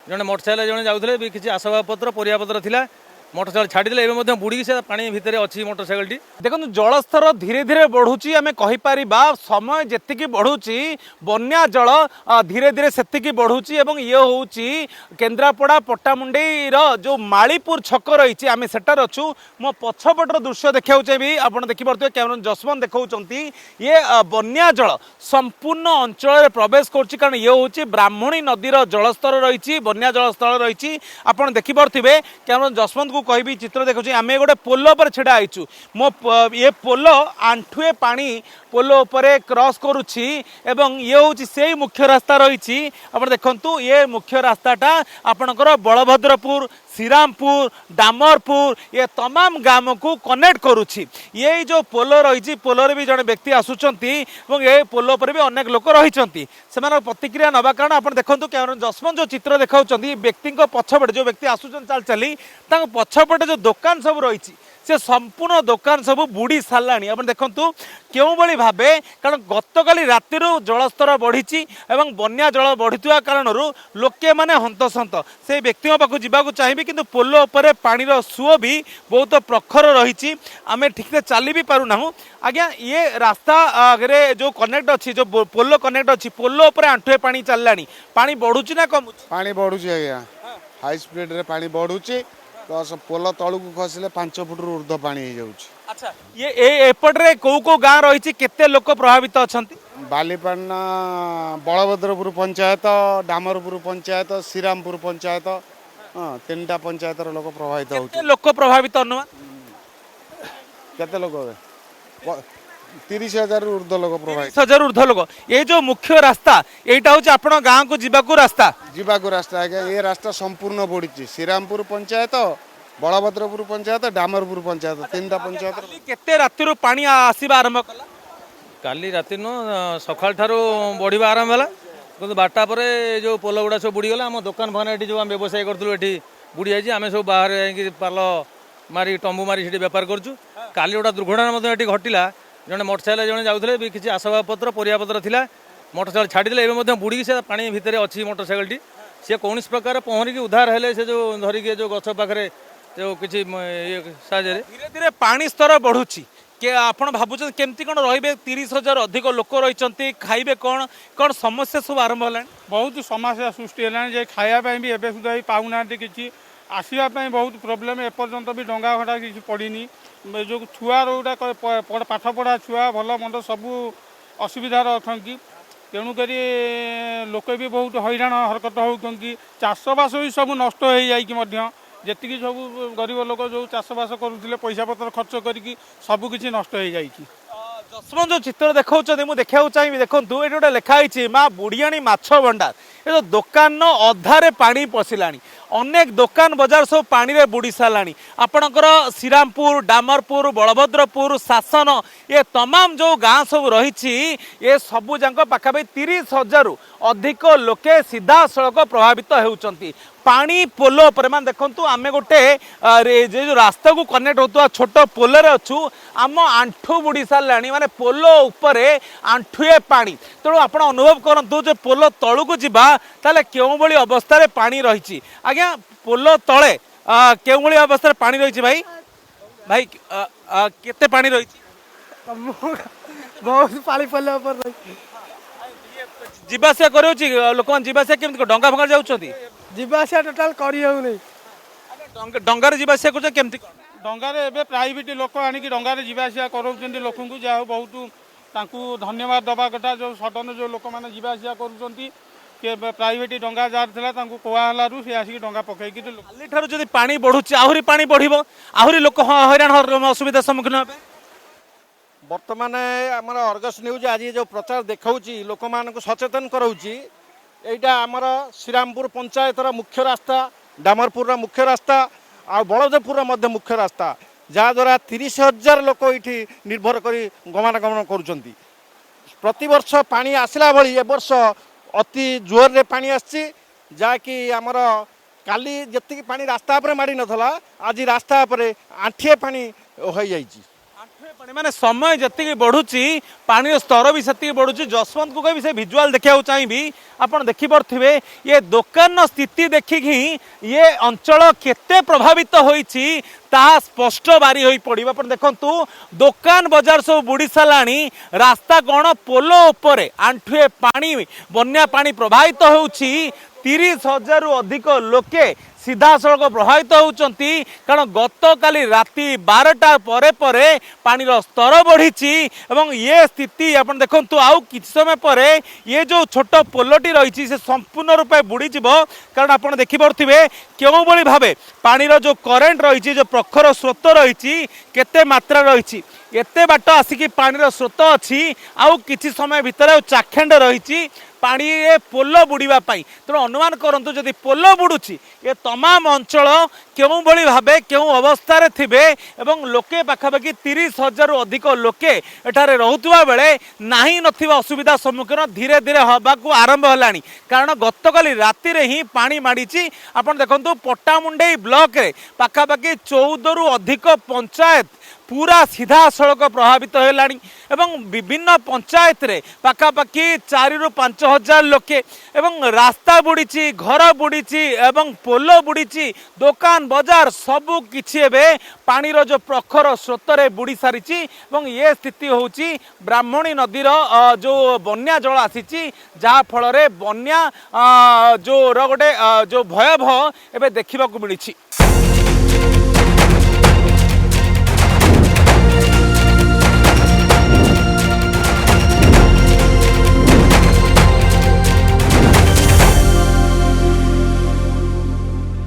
जड़े मोटरसाइकेल जड़े जाऊे किसी आसबाबपत्र परियापत्र था मोटरसाइकेल छाड़ी बुड़ी से पानी भितर अच्छी मोटरसाइकेल देखो जलस्तर धीरे धीरे बढ़ुची आम कहीपर समय जी बढ़ुची बन्या जल धीरे धीरे से बढ़ुची ये हूँ केन्द्रापड़ा पट्टामुंडेईर जो मालीपुर छक रही आम सेटार अच्छु मो पछपटर दृश्य देखा चाहिए आप देखिपे कैमरा जसवंत देखा ये बन्या जल संपूर्ण अंचल प्रवेश कर ये हूँ ब्राह्मणी नदीर जलस्तर रही बन्या जलस्तर रही आप देखिपे कैमरा जसवंत कहबी चित्र देखुची आम गोटे पोल पर छिड़ा आईचु मो ये पोल आंठुए पानी पोल उपरे क्रॉस करुछि एवं ये हूँ से मुख्य रास्ता रही आप देखु ये मुख्य रास्ताटा आपणकर बलभद्रपुर श्रीरामपुर डामरपुर ये तमाम गाँव को कनेक्ट करुछि ये जो पोल रही पोलर भी जड़े व्यक्ति आसुचंती ये पोल पर भी अनेक लोक रही से प्रतिक्रिया नवा कारण आप देखो कैमरा जसवंत जो चित्र देखा व्यक्ति पछपटे जो व्यक्ति आसुचन चाल चली पछपटे जो दुकान सब रही से संपूर्ण दुकान सब बुड़ी सारा आप देखु क्यों भाव कारण गतकाली राति जलस्तर बढ़ी एवं बन्या जल बढ़ी कारण लोके मैंने हंतसंत से व्यक्ति पाक जावाक चाहिए कि पोल उपर पानीर सुओ भी बहुत प्रखर रही आम ठीक से चली भी पारूना आज्ञा ये रास्ता आगे जो कनेक्ट अच्छी जो पोल कनेक्ट अच्छी पोल उपर आंठुए पानी चलला पानी बढ़ुची ना कम पानी बढ़ुची आज्ञा हाई स्पीड रे पानी बढ़ुची प्लस पोल तलू खसले 5 फुट ऊर्ध्व पानी हो जाउची। अच्छा ये एपटे कौ गाँ रही केते लोक प्रभावित अच्छा बालीपाटना बलभद्रपुर पंचायत डामरपुर पंचायत श्रीरामपुर पंचायत तीनटा पंचायत लोक प्रभावित होते लोक प्रभावित अनुमान केते लोक 30,000 ऊर्ध्व लोक प्रभावित 30,000 ऊर्ध्व लोक ये जो मुख्य रास्ता यहाँ हूँ आप गाँव को जीवाकू रास्ता आज्ञा ये रास्ता संपूर्ण बुड़ी श्रीरामपुर पंचायत बलभद्रपुर पंचायत डामरपुर पंचायत तीनटा पंचायत केते राति पानी आसवा आरंभ कला काली राति सकाल ठारू बढ़िया आरंभ है कि बारटा पर जो पोल गुड़ा सब बुड़ीगला आम दुकान फान ये जो आम व्यवसाय करूँ ये बुड़ी जाइए आम सब बाहर जाकि पाल मारी टंबू मारी बेपार करूँ काली गोटा दुर्घटना ये घटला जड़े मोटरसाइकेल जड़े जाऊे किसी आसबाबपत्र परियापत्र था मोटरसाइकेल छाड़ी बुड़ी से पानी भितर अच्छी मोटरसाइकेल सी कौन प्रकार पहरिक उद्धार है से जो धरिकी जो गछ पाखे जो किसी धीरे धीरे पानी स्तर बढ़ुची के आपण भावुँ केमती कौन रे 30,000 अधिक लोक रही खाइबे कौन कौन समस्या सब आरंभ है बहुत समस्या सृष्टि है खायापी भी एवं सुधा पाऊना कि आसवाई बहुत प्रोब्लेम एपर्यंत भी डंगा घटा किसी पड़नी जो छुआ रोटा पाठ पढ़ा छुआ भल मंद सबू असुविधार अच्छा तेणुक लोक भी बहुत हैरान हरकत होती चाषबास भी सब नष्ट हो जी सब गरीब लोक जो चाषबास करुले पैसा पत्र खर्च करके सबकि नष्ट हो जाए जसवंत जो चित्र देखा देखा चाहिए देखो ये गोटे लिखाई माँ बुढ़ियाणी माछ भंडार ये जो दुकान अधारे पानी पशिला अनेक दुकान बजार सब पानी रे बुड़ी सारा आपणकर श्रीरामपुर डामरपुर बलभद्रपुर शासन ये तमाम जो गाँ सब रही ये सबू जाक पाखापाखि 30,000 अधिक लोके सीधा सड़क प्रभावित होती पानी पोल पर मान देखु आम गोटे जो रास्ता को कनेक्ट होता छोट पोल अच्छु आम आंठू बुड़ी सारा माने पोल उपरे आंठुए पानी तेणु आप अनुभव करूँ जो पोल तलू को जीवा ताले क्यों भली अवस्था पानी रही आज्ञा पोल तले क्यों भली अवस्था पानी रही भाई भाई केते पानी रही बहुत पानी पोल ऊपर जीवासा कर लोक जीवासा केमती डंगा फंगा जाऊँगी जीवासा टोटाल कर डंगार जीवासा कर केमती डंगारे एबे प्राइवेट लोक आनिकी डंगारे जीवासा करोचंती लोक को जा बहुत तांकू धन्यवाद दबा कथा जो सडन जो लोक मैंने जीवासा करुचंती के प्राइवेट डंगा जार थिला तांकू कोहालारु से आसिक डंगा पकैकी काली ठारू जदि पानी बढ़ुची आहुरी पानी बढ़िबो आहुरी लोक हैरान असुविधा सम्मुखीन हेबे बर्तमान आमर अर्गस न्यूज आज जो प्रचार देखाऊँगी लोक मान सचेतन कराऊँगी यहाँ आमर श्रीरामपुर पंचायतर मुख्य रास्ता डामरपुर मुख्य रास्ता आ बलदेवपुर मुख्य रास्ता जहाद्वारा 30,000 लोक ये निर्भर कर गमनागमन कर प्रति वर्ष पानी आसला भली ए वर्ष अति जोर रे पानी आसी जहाँकि आमर काली जी पानी रास्ता पर माड़ी नाला आज रास्ता पर आंठिए पानी हो जाइए माने समय जति बढ़ुची पानी स्तर भी से बढ़ुची जसवंत को कभी से भिजुआल देखा चाहिए आपड़ देखिपे ये दुकान स्थिति देखिकी ये अंचल केते प्रभावित होईची ताहा स्पष्ट बारी होई पड़िबो। आपण देखंतु दुकान बाजार सब बुड़ी सालानी रास्ता कौन पोलो उपरे आंठुए पानी बन्या पानी प्रभावित होउची 30,000 रु अधिक लोके सीधा सड़क प्रभावित होउचंती कारण गत काली राति 12टा परे परे पानीर स्तर बढ़ी एवं ये स्थिति आपण देखंतु आउ किछ समय परे ये जो छोट पोलोटी रही से संपूर्ण रूपे बुड़ी जीवो कारण आपण देखि परथिबे केउ बळी भाबे पानीर जो करेंट रही जो प्रखर स्रोत रही केते मात्रा रही एते बाट आसिकी पानीर स्रोत अच्छी आउ किछि समय भितर चाखेंड रही पानी ए पोलो बुड़ीबा पाई तेणु अनुमान करंतु जदि पोलो बुड़ुची ये तमाम अंचल केउ भली भाबे केउ अवस्था थिबे एवं लोके पाखापाखि 30,000 रु अधिक लोके एठारे रहुतुवा बेले नाही नथिबा असुविधा सम्मुखीन धीरे धीरे हबाकू आरंभ हलानी कारण गतकाली राति रे ही पानी माड़ीची आपण देखंतु पट्टामुंडेई ब्लॉक रे पाखापाखि 14 रु अधिक पंचायत पूरा सीधा सड़क प्रभावित होलानी एवं विभिन्न पंचायत रे पाखापाखि 4 रु 5,000 लोके एवं रास्ता बुड़ीची घर बुड़ीची एवं पोलो बुड़ीची दुकान बाजार सबु किछि एबे पानीर जो प्रखर स्रोत रे बुड़ी सारिची एवं ये स्थिति होउची ब्राह्मणी नदीर जो बन्या जल आसीची जहा फल रे बन्या जो गोटे जो भयावह एबे देखिबाकू मिलिछि।